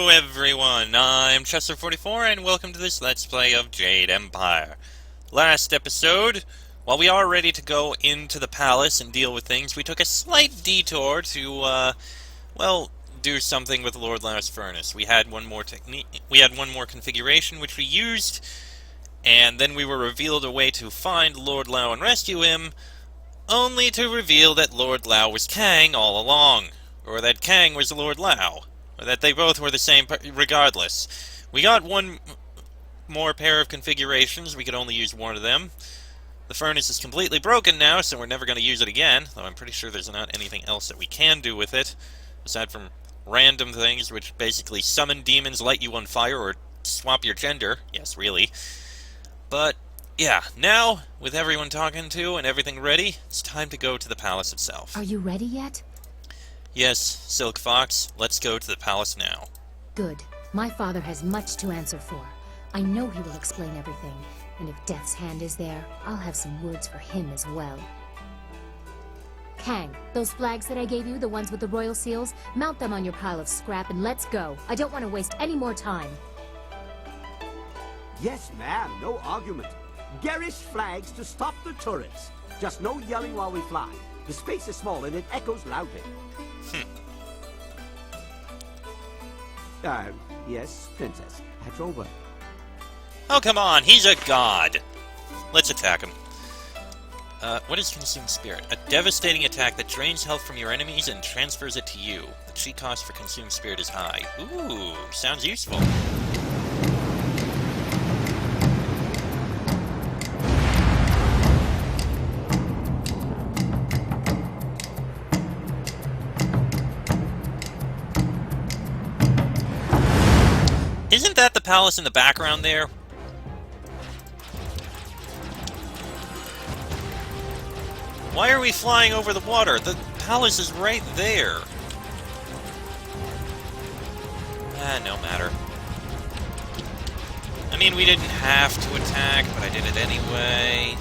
Hello everyone, I'm Chester44 and welcome to this Let's Play of Jade Empire. Last episode, while we are ready to go into the palace and deal with things, we took a slight detour to, well, do something with Lord Lau's furnace. We had one more configuration which we used, and then we were revealed a way to find Lord Lau and rescue him, only to reveal that Lord Lau was Kang all along, or that Kang was Lord Lau. That they both were the same regardless. We got one more pair of configurations, we could only use one of them. The furnace is completely broken now, so we're never going to use it again, though I'm pretty sure there's not anything else that we can do with it, aside from random things, which basically summon demons, light you on fire, or swap your gender. Yes, really. But, yeah, now, with everyone talking to and everything ready, it's time to go to the palace itself. Are you ready yet? Yes, Silk Fox, let's go to the palace now. Good. My father has much to answer for. I know he will explain everything, and if Death's Hand is there, I'll have some words for him as well. Kang, those flags that I gave you, the ones with the royal seals, mount them on your pile of scrap and let's go. I don't want to waste any more time. Yes, ma'am, no argument. Garish flags to stop the turrets. Just no yelling while we fly. The space is small and it echoes loudly. Yes, Princess. At your word. Oh, come on, he's a god! Let's attack him. What is Consume Spirit? A devastating attack that drains health from your enemies and transfers it to you. The cheat cost for Consume Spirit is high. Ooh, sounds useful. Isn't that the palace in the background there? Why are we flying over the water? The palace is right there. No matter. I mean, we didn't have to attack, but I did it anyway.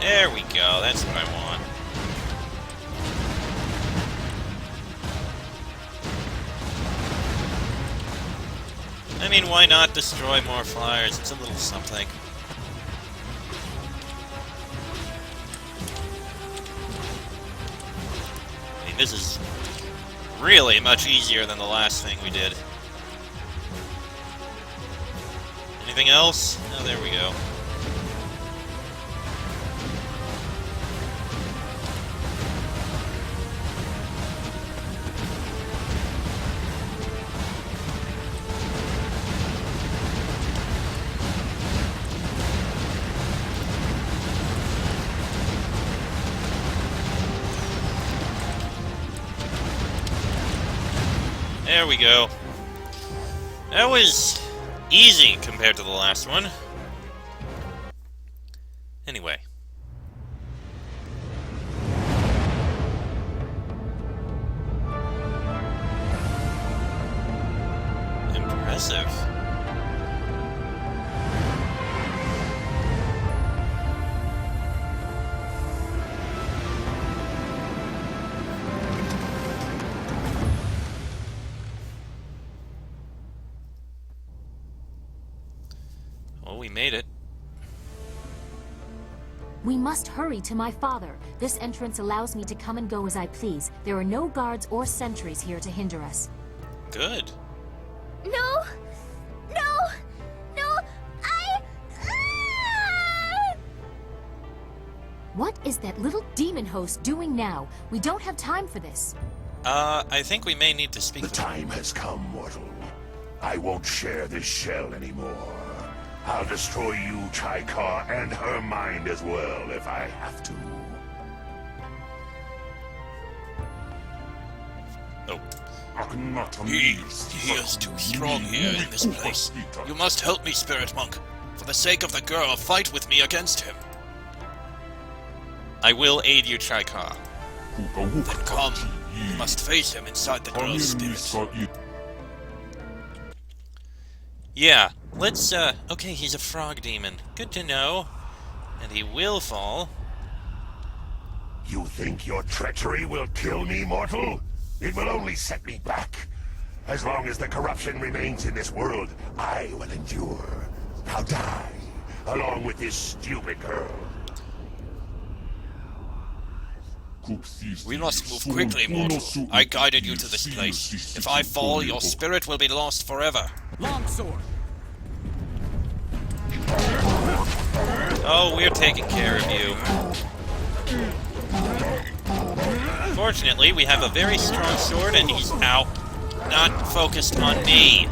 There we go, that's what I want. I mean, why not destroy more flyers? It's a little something. I mean, this is really much easier than the last thing we did. Anything else? Oh, there we go. There we go. That was easy compared to the last one. Anyway. Impressive. Well, we made it. We must hurry to my father. This entrance allows me to come and go as I please. There are no guards or sentries here to hinder us. Good. No! No! No! What is that little demon host doing now? We don't have time for this. I think we may need to speak The with time has come, mortal. I won't share this shell anymore. I'll destroy you, Chaikar, and her mind as well, if I have to. Oh. He is too strong here in this place. You must help me, Spirit Monk. For the sake of the girl, fight with me against him. I will aid you, Chaikar. Then come. You must face him inside the girl's spirit. Yeah, let's, okay, he's a frog demon. Good to know. And he will fall. You think your treachery will kill me, mortal? It will only set me back. As long as the corruption remains in this world, I will endure. I'll die, along with this stupid girl. We must move quickly, mortal. I guided you to this place. If I fall, your spirit will be lost forever. Longsword! Oh, we're taking care of you. Fortunately, we have a very strong sword, and he's out. Not focused on me.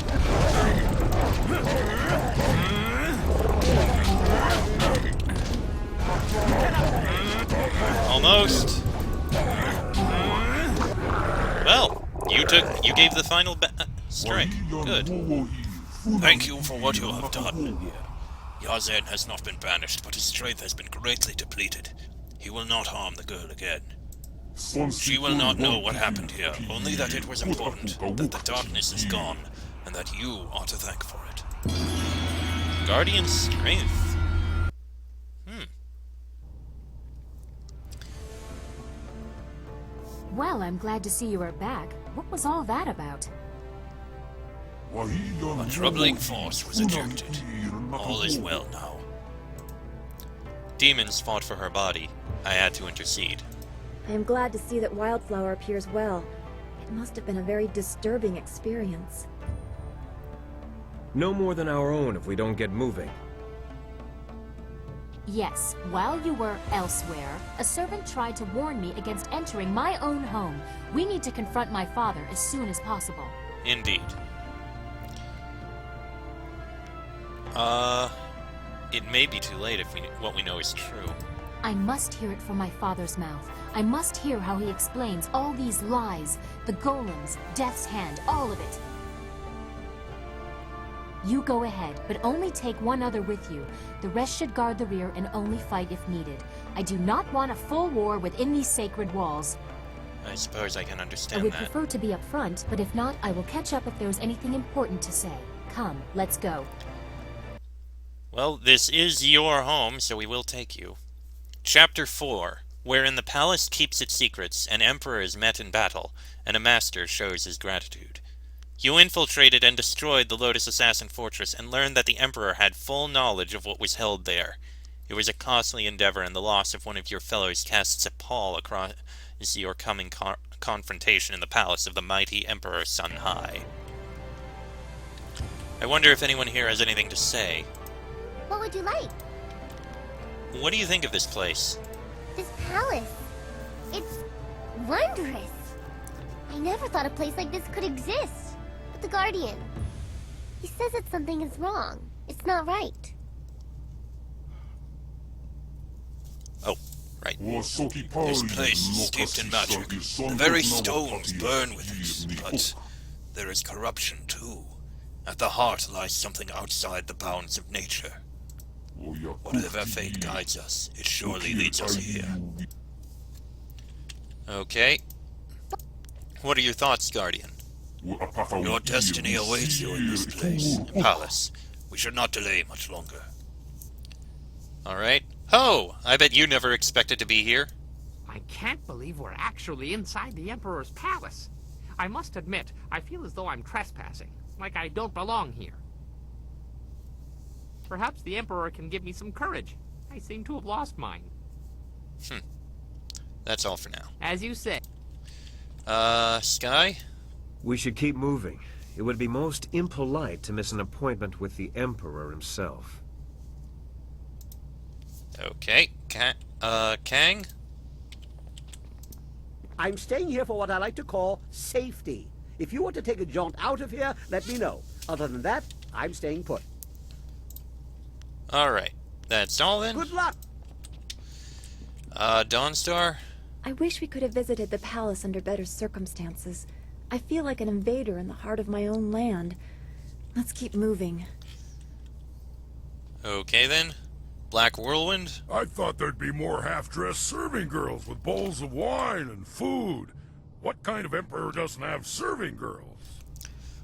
Almost. Well, you gave the final strike. Good. Thank you for what you have done. Yazen has not been banished, but his strength has been greatly depleted. He will not harm the girl again. She will not know what happened here, only that it was important, that the darkness is gone, and that you are to thank for it. Guardian strength. Well, I'm glad to see you are back. What was all that about? A troubling force was ejected. All is well now. Demons fought for her body. I had to intercede. I am glad to see that Wildflower appears well. It must have been a very disturbing experience. No more than our own if we don't get moving. Yes, while you were elsewhere, a servant tried to warn me against entering my own home. We need to confront my father as soon as possible. Indeed. It may be too late if what we know is true. I must hear it from my father's mouth. I must hear how he explains all these lies, the golems, Death's Hand, all of it. You go ahead, but only take one other with you. The rest should guard the rear and only fight if needed. I do not want a full war within these sacred walls. I suppose I can I understand would that. prefer to be up front, but if not, I will catch up if there is anything important to say. Come, let's go. Well, this is your home, so we will take you. Chapter 4, wherein the palace keeps its secrets, an emperor is met in battle, and a master shows his gratitude. You infiltrated and destroyed the Lotus Assassin Fortress and learned that the Emperor had full knowledge of what was held there. It was a costly endeavor, and the loss of one of your fellows casts a pall across your coming confrontation in the palace of the mighty Emperor Sun High. I wonder if anyone here has anything to say. What would you like? What do you think of this place? This palace. It's wondrous. I never thought a place like this could exist. But the Guardian, he says that something is wrong. It's not right. Oh, right. This place is steeped in magic. The very stones burn with it. But there is corruption, too. At the heart lies something outside the bounds of nature. Whatever fate guides us, it surely leads us here. Okay. What are your thoughts, Guardian? Your destiny awaits you in this place, palace. We should not delay much longer. Alright. Ho! I bet you never expected to be here. I can't believe we're actually inside the Emperor's palace. I must admit, I feel as though I'm trespassing, like I don't belong here. Perhaps the Emperor can give me some courage. I seem to have lost mine. That's all for now. As you say. Sky? We should keep moving. It would be most impolite to miss an appointment with the Emperor himself. Okay. Kang? I'm staying here for what I like to call safety. If you want to take a jaunt out of here, let me know. Other than that, I'm staying put. Alright. That's all then? Good luck! Dawnstar? I wish we could have visited the palace under better circumstances. I feel like an invader in the heart of my own land. Let's keep moving. Okay then. Black Whirlwind? I thought there'd be more half-dressed serving girls with bowls of wine and food. What kind of emperor doesn't have serving girls?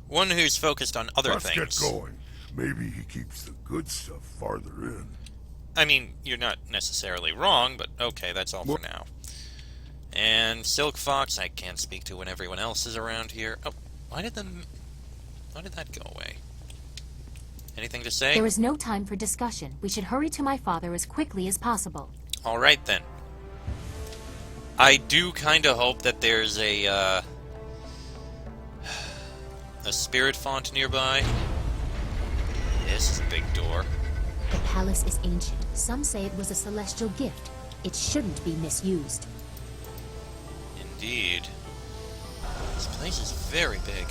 One who's focused on other Let's things. get going. Maybe he keeps the good stuff farther in. I mean, you're not necessarily wrong, but okay, that's all for now. And Silk Fox, I can't speak to when everyone else is around here. Oh, why did the How did that go away? Anything to say? There is no time for discussion. We should hurry to my father as quickly as possible. Alright then. I do kind of hope that there's a spirit font nearby. This is a big door. The palace is ancient. Some say it was a celestial gift. It shouldn't be misused. Indeed. This place is very big.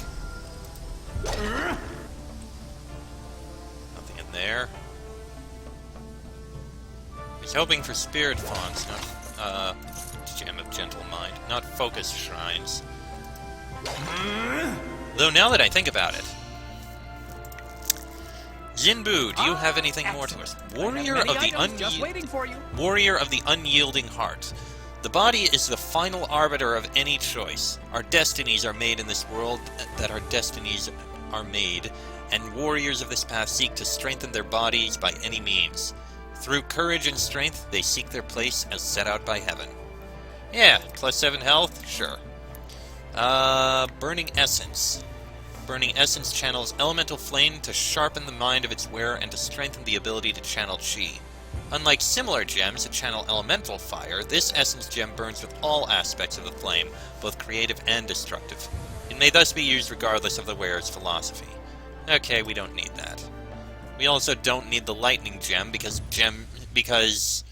Nothing in there. I was hoping for spirit fonts, not, Gem of Gentle Mind, not focus shrines. Though now that I think about it, Jinbu, do you have anything more to us? Warrior of the Unyielding Heart. The body is the final arbiter of any choice. Our destinies are made in this world that our destinies are made, and warriors of this path seek to strengthen their bodies by any means. Through courage and strength, they seek their place as set out by heaven. Yeah, +7 health? Sure. Burning Essence. Burning Essence channels elemental flame to sharpen the mind of its wearer and to strengthen the ability to channel chi. Unlike similar gems that channel elemental fire, this essence gem burns with all aspects of the flame, both creative and destructive. It may thus be used regardless of the wearer's philosophy. Okay, we don't need that. We also don't need the lightning gem because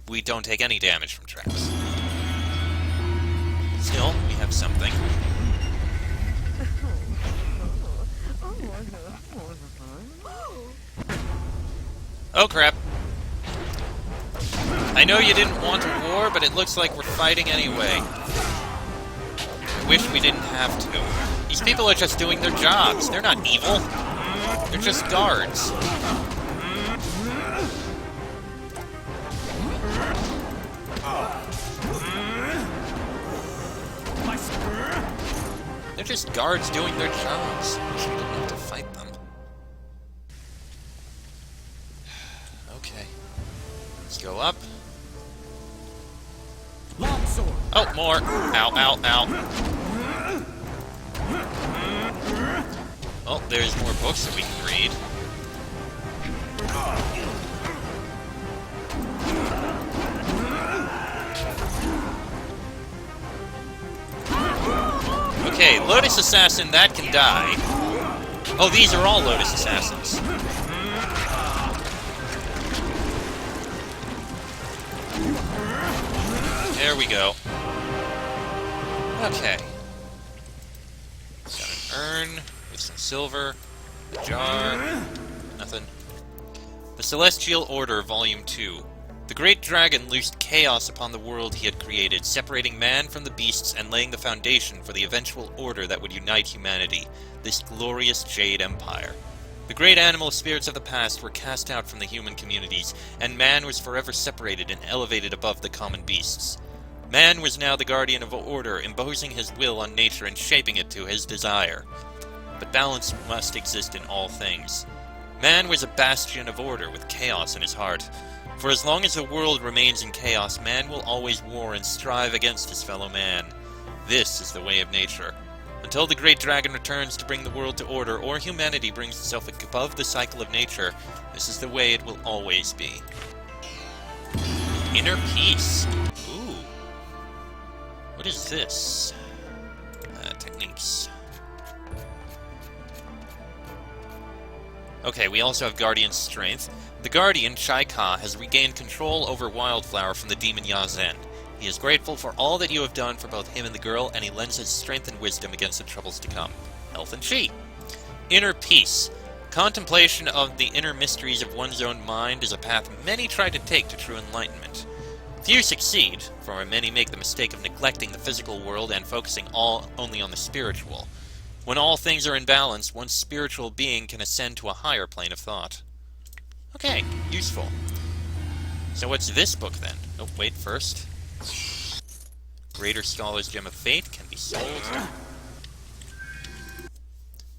we don't take any damage from traps. Still, we have something. Oh crap. I know you didn't want a war, but it looks like we're fighting anyway. I wish we didn't have to. These people are just doing their jobs. They're not evil. They're just guards. They're just guards doing their jobs. So we don't have to fight them. Okay. Let's go up. Longsword. Oh, more. Ow, ow, ow. Oh, there's more books that we can read. Okay, Lotus Assassin, that can die. Oh, these are all Lotus Assassins. There we go. Okay. Got an urn with some silver, a jar, nothing. The Celestial Order, Volume 2. The great dragon loosed chaos upon the world he had created, separating man from the beasts and laying the foundation for the eventual order that would unite humanity, this glorious Jade Empire. The great animal spirits of the past were cast out from the human communities, and man was forever separated and elevated above the common beasts. Man was now the guardian of order, imposing his will on nature and shaping it to his desire. But balance must exist in all things. Man was a bastion of order with chaos in his heart. For as long as the world remains in chaos, man will always war and strive against his fellow man. This is the way of nature. Until the great dragon returns to bring the world to order, or humanity brings itself above the cycle of nature, this is the way it will always be. Inner peace. Ooh. What is this? Techniques. Okay, we also have Guardian Strength. The Guardian, Chai Ka, has regained control over Wildflower from the demon Yazen. He is grateful for all that you have done for both him and the girl, and he lends his strength and wisdom against the troubles to come. Health and Chi. Inner Peace. Contemplation of the inner mysteries of one's own mind is a path many try to take to true enlightenment. Few succeed, for many make the mistake of neglecting the physical world and focusing only on the spiritual. When all things are in balance, one's spiritual being can ascend to a higher plane of thought. Okay, useful. So what's this book then? Oh, wait, first. Greater Scholar's Gem of Fate can be sold.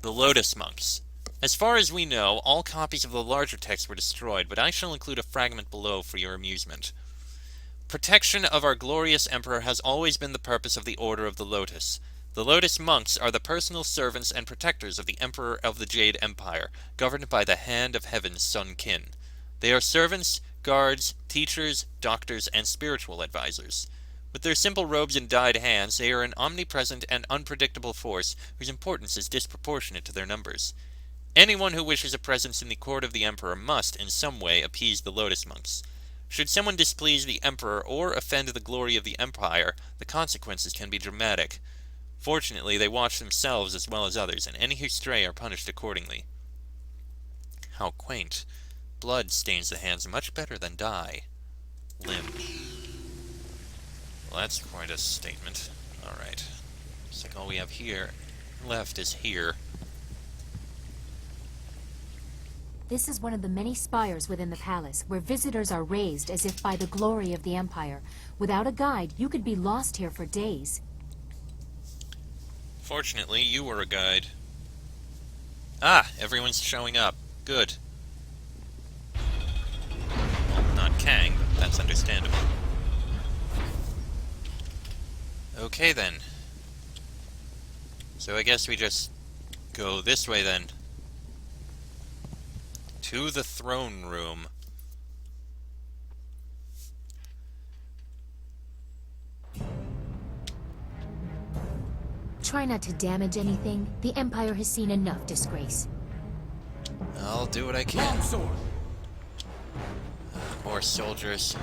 The Lotus Monks. As far as we know, all copies of the larger text were destroyed, but I shall include a fragment below for your amusement. Protection of our glorious Emperor has always been the purpose of the Order of the Lotus. The Lotus Monks are the personal servants and protectors of the Emperor of the Jade Empire, governed by the Hand of Heaven's Sun Kin. They are servants, guards, teachers, doctors, and spiritual advisors. With their simple robes and dyed hands, they are an omnipresent and unpredictable force whose importance is disproportionate to their numbers. Anyone who wishes a presence in the court of the Emperor must, in some way, appease the Lotus Monks. Should someone displease the Emperor or offend the glory of the Empire, the consequences can be dramatic. Fortunately, they watch themselves as well as others, and any who stray are punished accordingly. How quaint. Blood stains the hands much better than dye. Limb. Well, that's quite a statement. Alright. Looks like all we have here left is here. This is one of the many spires within the palace, where visitors are raised as if by the glory of the Empire. Without a guide, you could be lost here for days. Fortunately, you were a guide. Ah, everyone's showing up. Good. Well, not Kang, but that's understandable. Okay then. So I guess we just go this way then. To the throne room. Try not to damage anything. The Empire has seen enough disgrace. I'll do what I can. More soldiers.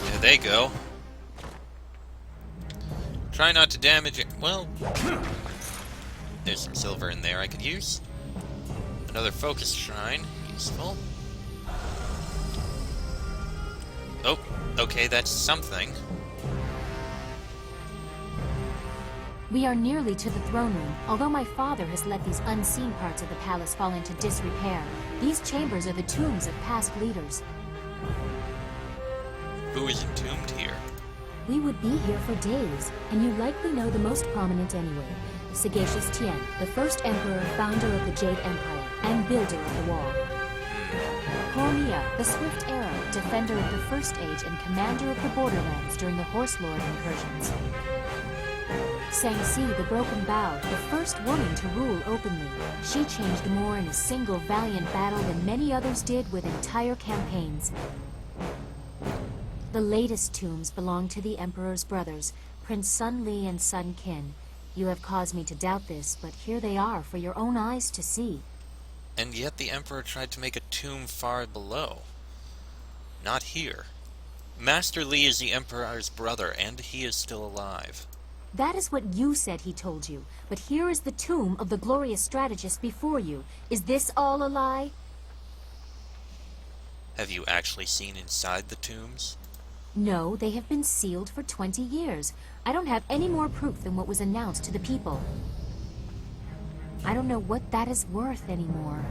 There they go. Try not to damage it. Well, there's some silver in there I could use. Another focus shrine. Useful. Oh, okay, that's something. We are nearly to the throne room. Although my father has let these unseen parts of the palace fall into disrepair, these chambers are the tombs of past leaders. Who is entombed here? We would be here for days, and you likely know the most prominent anyway. Sagacious Tien, the first emperor, founder of the Jade Empire, and builder of the wall. Cormia, the swift arrow, defender of the First Age and commander of the borderlands during the Horse Lord incursions. Sang-Si, the broken bow, the first woman to rule openly. She changed more in a single valiant battle than many others did with entire campaigns. The latest tombs belong to the Emperor's brothers, Prince Sun Li and Sun Qin. You have caused me to doubt this, but here they are for your own eyes to see. And yet the Emperor tried to make a tomb far below. Not here. Master Li is the Emperor's brother, and he is still alive. That is what you said he told you, but here is the tomb of the glorious strategist before you. Is this all a lie? Have you actually seen inside the tombs? No, they have been sealed for 20 years. I don't have any more proof than what was announced to the people. I don't know what that is worth anymore.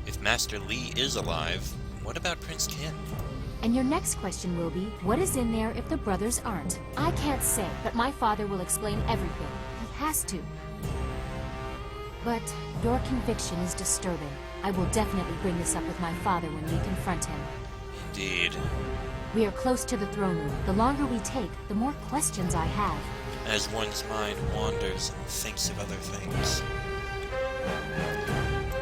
If Master Li is alive, what about Prince Qin? And your next question will be, what is in there if the brothers aren't? I can't say, but my father will explain everything. He has to. But your conviction is disturbing. I will definitely bring this up with my father when we confront him. Indeed. We are close to the throne room. The longer we take, the more questions I have. As one's mind wanders and thinks of other things.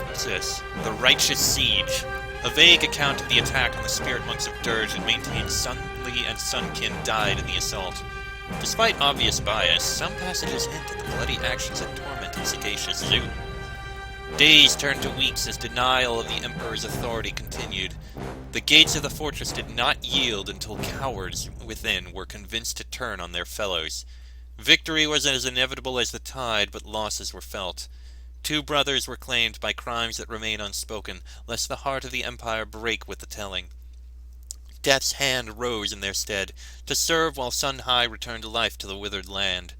What's this? The Righteous Siege. A vague account of the attack on the spirit monks of Dirge and maintains Sun Li and Sun Qin died in the assault. Despite obvious bias, some passages hint at the bloody actions that tormented Sagacious Zu. Days turned to weeks as denial of the Emperor's authority continued. The gates of the fortress did not yield until cowards within were convinced to turn on their fellows. Victory was as inevitable as the tide, but losses were felt. 2 brothers were claimed by crimes that remain unspoken, lest the heart of the Empire break with the telling. Death's hand rose in their stead, to serve while Sun Hai returned life to the withered land.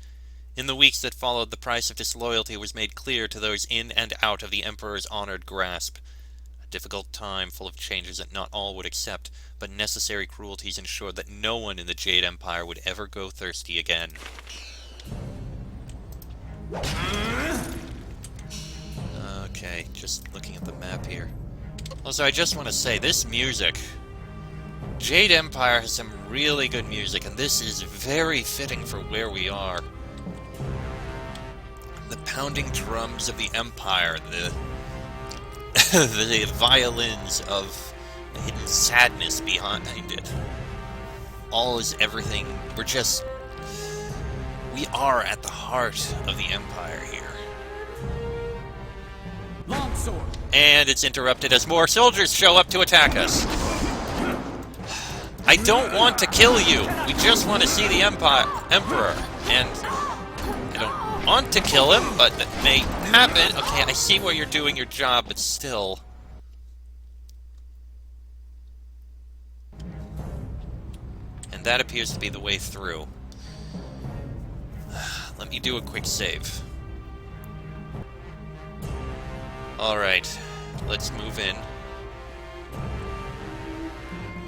In the weeks that followed, the price of disloyalty was made clear to those in and out of the Emperor's honored grasp. A difficult time full of changes that not all would accept, but necessary cruelties ensured that no one in the Jade Empire would ever go thirsty again. Okay, just looking at the map here. Also, I just want to say, this music... Jade Empire has some really good music, and this is very fitting for where we are. The pounding drums of the Empire, the the violins of the hidden sadness behind it. All is everything. We are at the heart of the Empire here. Longsword. And it's interrupted as more soldiers show up to attack us. I don't want to kill you. We just want to see the Emperor. And I don't want to kill him, but that may happen. Okay, I see where you're doing your job, but still. And that appears to be the way through. Let me do a quick save. Alright, let's move in.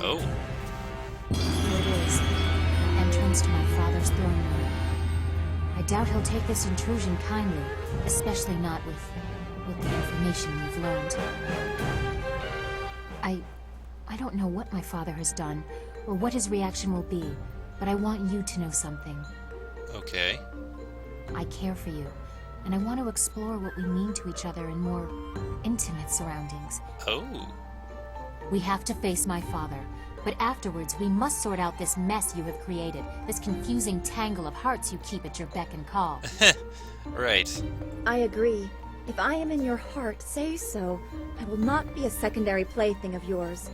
Oh. Here it is. Entrance to my father's throne room. I doubt he'll take this intrusion kindly, especially not with the information we've learned. I don't know what my father has done, or what his reaction will be, but I want you to know something. Okay. I care for you, and I want to explore what we mean to each other in more intimate surroundings. Oh. We have to face my father, but afterwards we must sort out this mess you have created, this confusing tangle of hearts you keep at your beck and call. Right. I agree. If I am in your heart, say so. I will not be a secondary plaything of yours.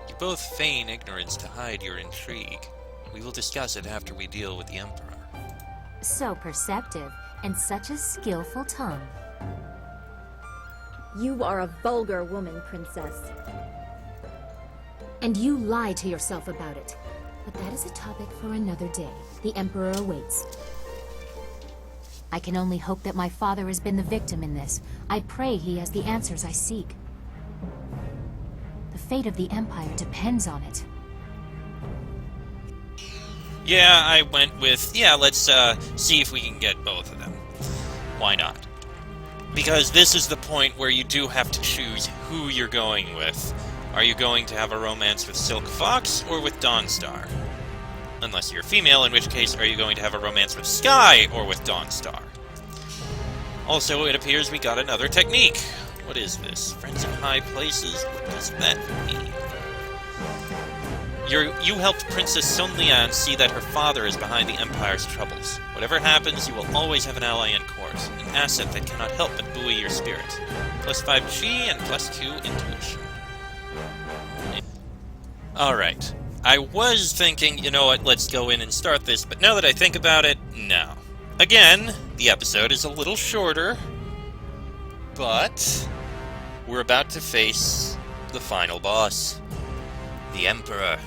You both feign ignorance to hide your intrigue. We will discuss it after we deal with the Emperor. So perceptive, and such a skillful tongue. You are a vulgar woman, Princess. And you lie to yourself about it. But that is a topic for another day. The Emperor awaits. I can only hope that my father has been the victim in this. I pray he has the answers I seek. The fate of the Empire depends on it. Yeah, I went with, let's see if we can get both of them. Why not? Because this is the point where you do have to choose who you're going with. Are you going to have a romance with Silk Fox or with Dawnstar? Unless you're female, in which case are you going to have a romance with Sky or with Dawnstar? Also, it appears we got another technique. What is this? Friends in high places? What does that mean? You helped Princess Sun Lian see that her father is behind the Empire's troubles. Whatever happens, you will always have an ally in court, an asset that cannot help but buoy your spirit. +5 chi and +2 intuition. Alright. I was thinking, you know what, let's go in and start this, but now that I think about it, no. Again, the episode is a little shorter, but we're about to face the final boss, the Emperor.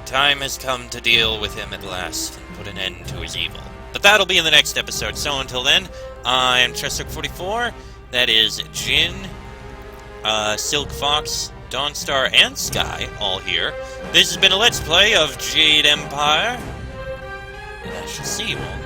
Time has come to deal with him at last and put an end to his evil. But that'll be in the next episode, so until then, I'm Chester44, that is Jin, Silk Fox, Dawnstar, and Sky, all here. This has been a Let's Play of Jade Empire, and I shall see you all